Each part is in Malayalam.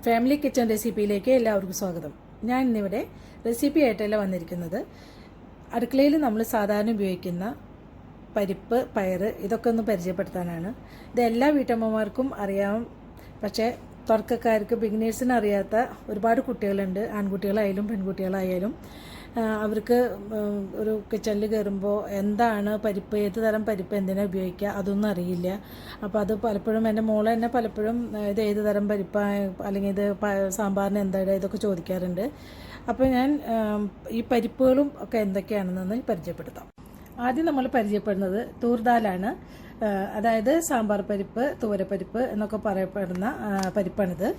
ഫാമിലി കിച്ചൺ റെസിപ്പിയിലേക്ക് എല്ലാവർക്കും സ്വാഗതം. ഞാൻ ഇന്നിവിടെ റെസിപ്പി ആയിട്ടല്ല വന്നിരിക്കുന്നത്. അടുക്കളയിൽ നമ്മൾ സാധാരണ ഉപയോഗിക്കുന്ന പരിപ്പ്, പയറ് ഇതൊക്കെ ഒന്ന് പരിചയപ്പെടുത്താനാണ്. ഇത് എല്ലാ വീട്ടമ്മമാർക്കും അറിയാം, പക്ഷേ തുടക്കക്കാർക്ക്, ബിഗിനേഴ്സിന് അറിയാത്ത ഒരുപാട് കുട്ടികളുണ്ട്. ആൺകുട്ടികളായാലും പെൺകുട്ടികളായാലും അവർക്ക് ഒരു കിച്ചണിൽ കയറുമ്പോൾ എന്താണ് പരിപ്പ്, ഏത് തരം പരിപ്പ്, എന്തിനാണ് ഉപയോഗിക്കുക, അതൊന്നും അറിയില്ല. അപ്പോൾ അത് പലപ്പോഴും എൻ്റെ മോളെ തന്നെ പലപ്പോഴും ഇത് ഏത് തരം പരിപ്പാണ്, അല്ലെങ്കിൽ ഇത് സാമ്പാറിന് എന്താണ്, ഇതൊക്കെ ചോദിക്കാറുണ്ട്. അപ്പോൾ ഞാൻ ഈ പരിപ്പുകളും ഒക്കെ എന്തൊക്കെയാണെന്നൊന്ന് പരിചയപ്പെടുത്താം. ആദ്യം നമ്മൾ പരിചയപ്പെടുന്നത് തൂർദാലാണ്. അതായത് സാമ്പാർ പരിപ്പ്, തൂരപ്പരിപ്പ് എന്നൊക്കെ പറയപ്പെടുന്ന പരിപ്പാണിത്.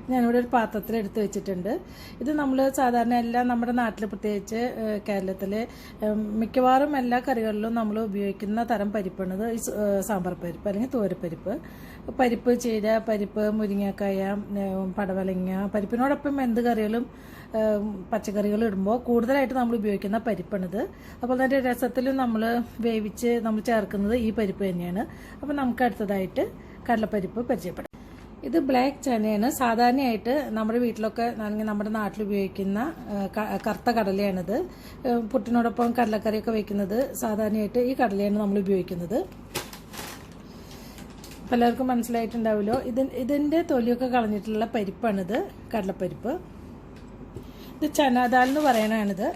ഞാനിവിടെ ഒരു പാത്രത്തിൽ എടുത്ത് വെച്ചിട്ടുണ്ട്. ഇത് നമ്മൾ സാധാരണ എല്ലാം നമ്മുടെ നാട്ടിൽ, പ്രത്യേകിച്ച് കേരളത്തിൽ മിക്കവാറും എല്ലാ കറികളിലും നമ്മൾ ഉപയോഗിക്കുന്ന തരം പരിപ്പാണിത്. ഈ സാമ്പാർ പരിപ്പ് അല്ലെങ്കിൽ തോരപ്പരിപ്പ്. പരിപ്പ്, ചീര, പരിപ്പ്, മുരിങ്ങക്കായ, പടവലങ്ങ, പരിപ്പിനോടൊപ്പം എന്ത് കറികളും പച്ചക്കറികൾ ഇടുമ്പോൾ കൂടുതലായിട്ട് നമ്മൾ ഉപയോഗിക്കുന്ന പരിപ്പാണിത്. അപ്പോൾ അതിൻ്റെ രസത്തിലും നമ്മൾ വേവിച്ച് നമ്മൾ ചേർക്കുന്നത് ഈ പരിപ്പ് തന്നെയാണ്. അപ്പോൾ നമുക്ക് അടുത്തതായിട്ട് കടലപ്പരിപ്പ് പരിചയപ്പെടാം. ഇത് ബ്ലാക്ക് ചനയാണ്. സാധാരണയായിട്ട് നമ്മുടെ വീട്ടിലൊക്കെ, അല്ലെങ്കിൽ നമ്മുടെ നാട്ടിൽ ഉപയോഗിക്കുന്ന കറുത്ത കടലയാണിത്. പുട്ടിനോടൊപ്പം കടലക്കറിയൊക്കെ വയ്ക്കുന്നത് സാധാരണയായിട്ട് ഈ കടലയാണ് നമ്മൾ ഉപയോഗിക്കുന്നത്. പലർക്കും മനസ്സിലായിട്ടുണ്ടാവുമല്ലോ. ഇതിൻ്റെ തൊലിയൊക്കെ കളഞ്ഞിട്ടുള്ള പരിപ്പാണിത്, കടലപ്പരിപ്പ്. ഇത് ചനാദാൽ എന്ന് പറയണതാണിത്.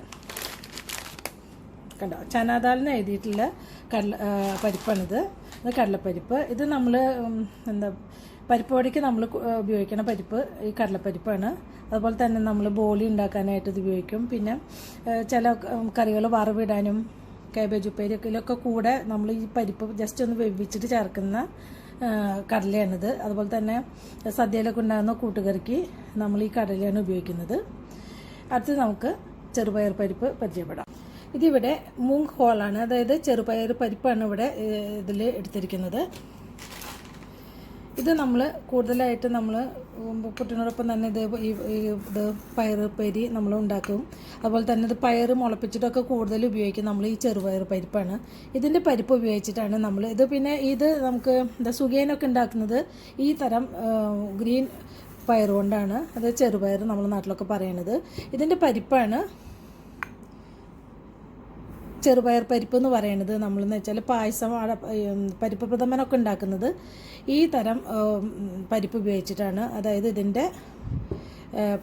കണ്ടോ, ചനാദാലിന് എഴുതിയിട്ടുള്ള പരിപ്പാണിത്. ഇത് കടലപ്പരിപ്പ്. ഇത് നമ്മൾ പരിപ്പ് പൊടിക്ക് നമ്മൾ ഉപയോഗിക്കുന്ന പരിപ്പ് ഈ കടലപ്പരിപ്പാണ്. അതുപോലെ തന്നെ നമ്മൾ ബോളി ഉണ്ടാക്കാനായിട്ട് ഇത് ഉപയോഗിക്കും. പിന്നെ ചില കറികൾ വറവിടാനും കാബേജ് ഉപ്പേരിയൊക്കെ കൂടെ നമ്മൾ ഈ പരിപ്പ് ജസ്റ്റ് ഒന്ന് വേവിച്ചിട്ട് ചേർക്കുന്ന കടലയാണിത്. അതുപോലെ തന്നെ സദ്യയിലൊക്കെ ഉണ്ടാകുന്ന കൂട്ടുകറിക്ക് നമ്മൾ ഈ കടലയാണ് ഉപയോഗിക്കുന്നത്. അടുത്ത് നമുക്ക് ചെറുപയർ പരിപ്പ് പരിചയപ്പെടാം. ഇതിവിടെ മൂങ് ഹോളാണ്, അതായത് ചെറുപയർ പരിപ്പാണ് ഇവിടെ ഇതിൽ എടുത്തിരിക്കുന്നത്. ഇത് നമ്മൾ കൂടുതലായിട്ട് നമ്മൾ പുട്ടിനോടൊപ്പം തന്നെ ഇത് പയർ ഉപ്പേരി നമ്മൾ ഉണ്ടാക്കും. അതുപോലെ തന്നെ ഇത് പയർ മുളപ്പിച്ചിട്ടൊക്കെ കൂടുതൽ ഉപയോഗിക്കും നമ്മൾ ഈ ചെറുപയർ പരിപ്പാണ്. ഇതിൻ്റെ പരിപ്പ് ഉപയോഗിച്ചിട്ടാണ് നമ്മൾ ഇത്, പിന്നെ ഇത് നമുക്ക് സുഖേനൊക്കെ ഉണ്ടാക്കുന്നത് ഈ തരം ഗ്രീൻ പയർ കൊണ്ടാണ്. അത് ചെറുപയർ നമ്മൾ നാട്ടിലൊക്കെ പറയണത്. ഇതിൻ്റെ പരിപ്പാണ് ചെറുപയർ പരിപ്പ് എന്ന് പറയുന്നത്. നമ്മളെന്ന് വെച്ചാൽ പായസം, പരിപ്പ് പ്രഥമനൊക്കെ ഉണ്ടാക്കുന്നത് ഈ തരം പരിപ്പ് ഉപയോഗിച്ചിട്ടാണ്. അതായത് ഇതിൻ്റെ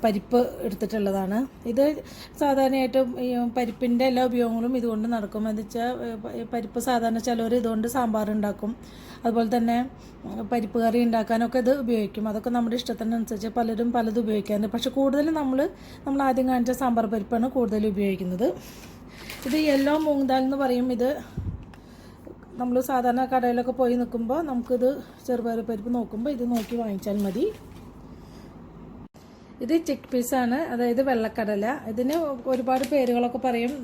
പരിപ്പ് എടുത്തിട്ടുള്ളതാണ്. ഇത് സാധാരണയായിട്ടും ഈ പരിപ്പിൻ്റെ എല്ലാ ഉപയോഗങ്ങളും ഇതുകൊണ്ട് നടക്കും. എന്ന് വെച്ചാൽ പരിപ്പ് സാധാരണ ചിലവർ ഇതുകൊണ്ട് സാമ്പാർ ഉണ്ടാക്കും. അതുപോലെ തന്നെ പരിപ്പ് കറി ഉണ്ടാക്കാനൊക്കെ ഇത് ഉപയോഗിക്കും. അതൊക്കെ നമ്മുടെ ഇഷ്ടത്തിനനുസരിച്ച് പലരും പലതും ഉപയോഗിക്കാറുണ്ട്. പക്ഷെ കൂടുതലും നമ്മൾ ആദ്യം കാണിച്ച സാമ്പാർ പരിപ്പാണ് കൂടുതലും ഉപയോഗിക്കുന്നത്. ഇത് യെല്ലോ മൂങ് ദാൽ എന്ന് പറയും. ഇത് നമ്മൾ സാധാരണ കടയിലൊക്കെ പോയി നിൽക്കുമ്പോൾ നമുക്കിത് ചെറുപയർ പരിപ്പ് നോക്കുമ്പോൾ ഇത് നോക്കി വാങ്ങിച്ചാൽ മതി. ഇത് ചിക്ക് പീസാണ്, അതായത് വെള്ളക്കടല. ഇതിന് ഒരുപാട് പേരുകളൊക്കെ പറയും.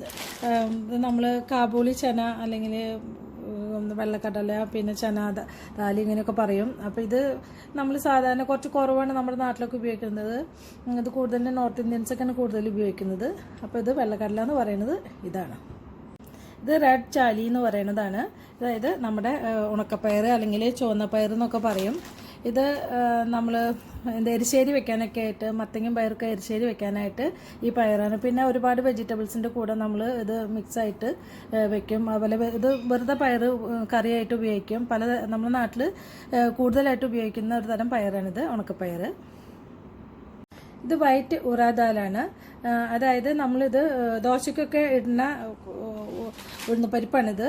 നമ്മൾ കാബൂളി ചന, അല്ലെങ്കിൽ വെള്ളക്കടല, പിന്നെ ചന ദാൽ, ഇങ്ങനെയൊക്കെ പറയും. അപ്പോൾ ഇത് നമ്മൾ സാധാരണ കുറച്ച് കുറവാണ് നമ്മുടെ നാട്ടിലൊക്കെ ഉപയോഗിക്കുന്നത്. ഇത് കൂടുതലും നോർത്ത് ഇന്ത്യൻസൊക്കെയാണ് കൂടുതൽ ഉപയോഗിക്കുന്നത്. അപ്പോൾ ഇത് വെള്ളക്കടല എന്ന് പറയുന്നത് ഇതാണ്. ഇത് റെഡ് ചാലി എന്ന് പറയുന്നതാണ്. അതായത് നമ്മുടെ ഉണക്കപ്പയർ അല്ലെങ്കിൽ ചുവന്നപ്പയർ എന്നൊക്കെ പറയും. ഇത് നമ്മൾ എരിശ്ശേരി വെക്കാനൊക്കെ ആയിട്ട്, മത്തങ്ങയും പയറൊക്കെ എരിശ്ശേരി വെക്കാനായിട്ട് ഈ പയറാണ്. പിന്നെ ഒരുപാട് വെജിറ്റബിൾസിൻ്റെ കൂടെ നമ്മൾ ഇത് മിക്സായിട്ട് വെക്കും. അതുപോലെ ഇത് വെറുതെ പയർ കറിയായിട്ട് ഉപയോഗിക്കും. നമ്മുടെ നാട്ടിൽ കൂടുതലായിട്ട് ഉപയോഗിക്കുന്ന ഒരു തരം പയറാണിത്, ഉണക്കപ്പയർ. ഇത് വൈറ്റ് ഉറാദാലാണ്. അതായത് നമ്മളിത് ദോശയ്ക്കൊക്കെ ഇടുന്ന ഉഴുന്ന് പരിപ്പാണിത്.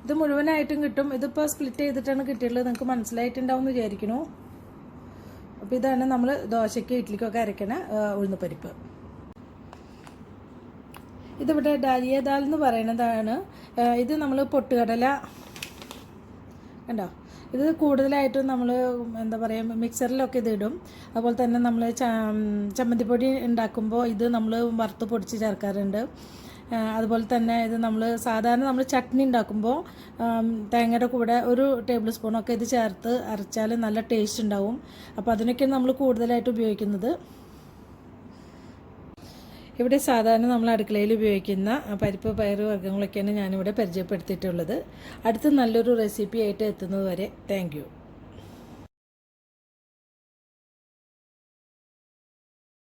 ഇത് മുഴുവനായിട്ടും കിട്ടും. ഇതിപ്പോൾ സ്പ്ലിറ്റ് ചെയ്തിട്ടാണ് കിട്ടിയിട്ടുള്ളത്. നിങ്ങൾക്ക് മനസ്സിലായിട്ടുണ്ടാവും എന്ന് വിചാരിക്കുന്നു. അപ്പോൾ ഇതാണ് നമ്മൾ ദോശയ്ക്ക് ഇഡ്ലിക്കൊക്കെ അരയ്ക്കണ ഉഴുന്ന് പരിപ്പ്. ഇതിവിടെ ഡാലിയ ദാൽ എന്ന് പറയുന്നതാണ്. ഇത് നമ്മൾ പൊട്ടുകടല കണ്ടോ, ഇത് കൂടുതലായിട്ടും നമ്മൾ എന്താ പറയുക, മിക്സറിലൊക്കെ ഇത് ഇടും. അതുപോലെ തന്നെ നമ്മൾ ചമ്മന്തിപ്പൊടി ഉണ്ടാക്കുമ്പോൾ ഇത് നമ്മൾ വറുത്ത് പൊടിച്ച് ചേർക്കാറുണ്ട്. അതുപോലെ തന്നെ ഇത് നമ്മൾ ചട്നി ഉണ്ടാക്കുമ്പോൾ തേങ്ങയുടെ കൂടെ ഒരു ടേബിൾ സ്പൂണൊക്കെ ഇത് ചേർത്ത് അരച്ചാൽ നല്ല ടേസ്റ്റ് ഉണ്ടാവും. അപ്പോൾ അതിനൊക്കെയാണ് നമ്മൾ കൂടുതലായിട്ട് ഉപയോഗിക്കുന്നത്. ഇവിടെ സാധാരണ നമ്മൾ അടുക്കളയിൽ ഉപയോഗിക്കുന്ന പരിപ്പ്, പയർ വർഗ്ഗങ്ങളൊക്കെയാണ് ഞാനിവിടെ പരിചയപ്പെടുത്തിയിട്ടുള്ളത്. അടുത്ത നല്ലൊരു റെസിപ്പി ആയിട്ട് എത്തുന്നത് വരെ താങ്ക് യു.